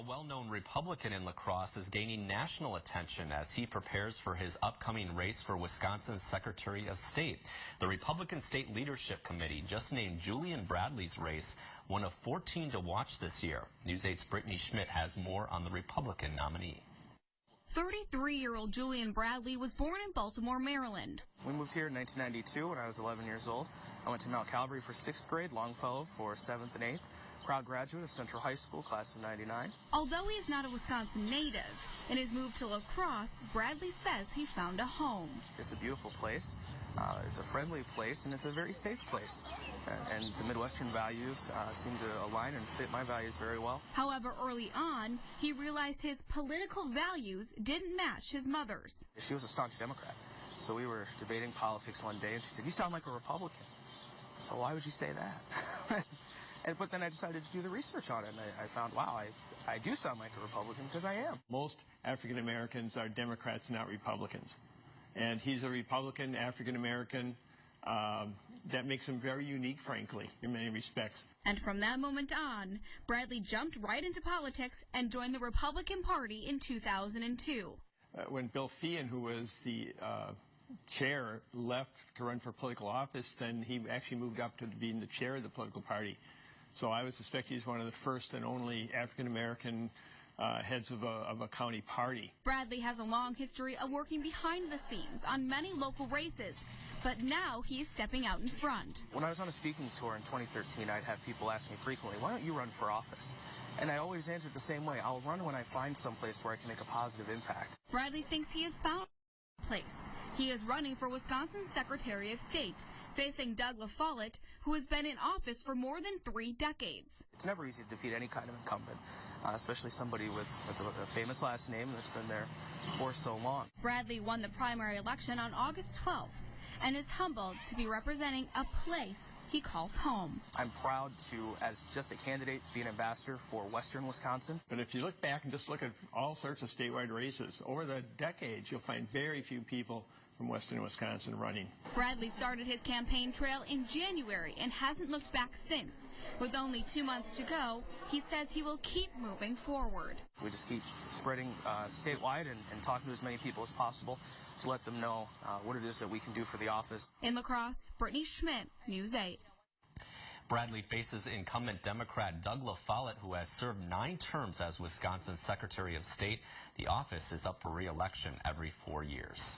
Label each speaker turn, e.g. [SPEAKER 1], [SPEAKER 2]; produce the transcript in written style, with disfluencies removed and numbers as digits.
[SPEAKER 1] well-known Republican in La Crosse is gaining national attention as he prepares for his upcoming race for Wisconsin's Secretary of State. The Republican State Leadership Committee just named Julian Bradley's race one of 14 to watch this year. News 8's Brittany Schmidt has more on the Republican nominee.
[SPEAKER 2] 33-year-old Julian Bradley was born in Baltimore, Maryland.
[SPEAKER 3] We moved here in 1992 when I was 11 years old. I went to Mount Calvary for 6th grade, Longfellow for 7th and 8th. Proud graduate of Central High School, class of 99.
[SPEAKER 2] Although he is not a Wisconsin native, in his move to La Crosse, Bradley says he found a home.
[SPEAKER 3] It's a beautiful place. It's a friendly place, and it's a very safe place. And the Midwestern values seem to align and fit my values very well.
[SPEAKER 2] However, early on, he realized his political values didn't match his mother's.
[SPEAKER 3] She was a staunch Democrat. So we were debating politics one day, and she said, "You sound like a Republican." So why would you say that? But then I decided to do the research on it, and I found, wow, I do sound like a Republican because I am.
[SPEAKER 4] Most African Americans are Democrats, not Republicans. And he's a Republican, African American. That makes him very unique, frankly, in many respects.
[SPEAKER 2] And from that moment on, Bradley jumped right into politics and joined the Republican Party in 2002.
[SPEAKER 4] When Bill Feehan, who was the chair, left to run for political office, then he actually moved up to being the chair of the political party. So I would suspect he's one of the first and only African-American heads of a county party.
[SPEAKER 2] Bradley has a long history of working behind the scenes on many local races, but now he's stepping out in front.
[SPEAKER 3] When I was on a speaking tour in 2013, I'd have people ask me frequently, "Why don't you run for office?" And I always answered the same way: I'll run when I find someplace where I can make a positive impact.
[SPEAKER 2] Bradley thinks he has found a place. He is running for Wisconsin's Secretary of State, facing Doug LaFollette, who has been in office for more than 3 decades.
[SPEAKER 3] It's never easy to defeat any kind of incumbent, especially somebody with a famous last name that's been there for so long.
[SPEAKER 2] Bradley won the primary election on August 12th and is humbled to be representing a place he calls home.
[SPEAKER 3] I'm proud to, as just a candidate, be an ambassador for Western Wisconsin.
[SPEAKER 4] But if you look back and just look at all sorts of statewide races, over the decades, you'll find very few people from Western Wisconsin running.
[SPEAKER 2] Bradley started his campaign trail in January and hasn't looked back since. With only 2 months to go, he says he will keep moving forward.
[SPEAKER 3] We just keep spreading statewide and talking to as many people as possible to let them know what it is that we can do for the office.
[SPEAKER 2] In La Crosse, Brittany Schmidt, News 8.
[SPEAKER 1] Bradley faces incumbent Democrat Doug LaFollette, who has served 9 terms as Wisconsin's Secretary of State. The office is up for re-election every 4 years.